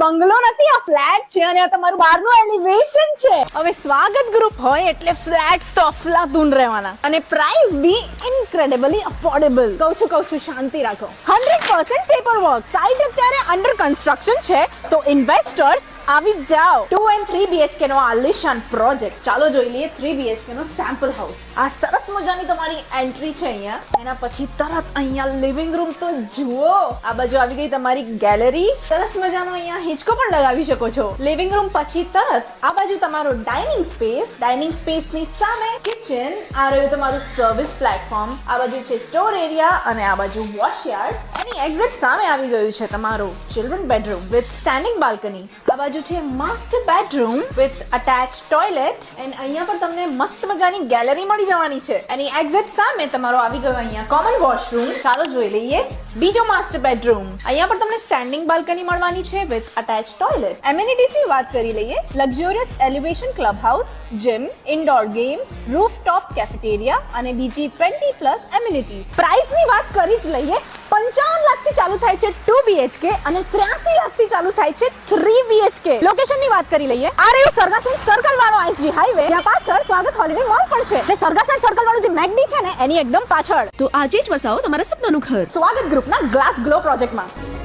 બંગલો નથી, આ ફ્લેટ છે અને આ તમારું બહારનું એલિવેશન છે. હવે સ્વાગત ગ્રુપ હોય એટલે ફ્લેટ્સ તો અફલાતુન રહેવાના અને પ્રાઇસ બી ઇન્ક્રેડિબલી અફોર્ડેબલ. કહું છું શાંતિ રાખો. 100% પેપર વર્ક. સાઇટ અત્યારે અંડર કન્સ્ટ્રક્શન છે તો ઇન્વેસ્ટર્સ આવી જાઓ. 2 and 3 BHK નો આલિશાન પ્રોજેક્ટ. ચાલો જોઈ લઈએ 3 BHK નો સેમ્પલ હાઉસ. આ સરસ મજાની તમારી એન્ટ્રી છે અહીંયા. એના પછી તરત અહીંયા લિવિંગ રૂમ તો જુઓ. આ બાજુ આવી ગઈ તમારી ગેલેરી. સરસ મજાનો અહીંયા હિંચકો પણ લગાવી શકો છો. લિવિંગ રૂમ પછી તરત આ બાજુ તમારો ડાઇનિંગ સ્પેસ. ડાઇનિંગ સ્પેસ ની સામે કિચન. આ રહ્યું તમારું સર્વિસ પ્લેટફોર્મ. આ બાજુ છે સ્ટોર એરિયા અને આ બાજુ વોશયાર્ડ. એની એક્ઝેક્ટ સામે આવી ગયું છે તમારું children bedroom with standing balcony. આ બાજુ છે master bedroom with attach toilet and અહીંયા પર તમને મસ્ત મજાની ગેલેરી મળી જવાની છે. એની એક્ઝેક્ટ સામે તમારો આવી ગયો અહીંયા કોમન વોશરૂમ. ચાલો જોઈ લઈએ બીજો માસ્ટર બેડરૂમ. અહીંયા પર તમને સ્ટેન્ડિંગ બાલ્કની મળવાની છે વિથ અટેચ ટોયલેટ. એમિનિટીઝ ની વાત કરી લઈએ. Luxurious elevation club house, gym, indoor games, rooftop cafeteria અને બીજી 20+ એમિનિટીઝ. પ્રાઇસ ની વાત કરી જ લઈએ. 55 લાખથી ચાલુ થાય છે 2 BHK અને 83 લાખથી ચાલુ થાય છે 3 BHK. લોકેશન ની વાત કરી લઈએ. આ રહ્યું સરગાસણ સર્કલ વાળો ISG હાઈવે. ત્યાં પાછળ સ્વાગત હોલિડે મોલ પણ છે. એટલે સરગાસણ સર્કલ વાળું જે મેગડી છે ને એની એકદમ પાછળ. તો આજે જ વસાવો તમારા સપનાનું ઘર સ્વાગત ગ્રુપના ગ્લાસ ગ્લો પ્રોજેક્ટમાં.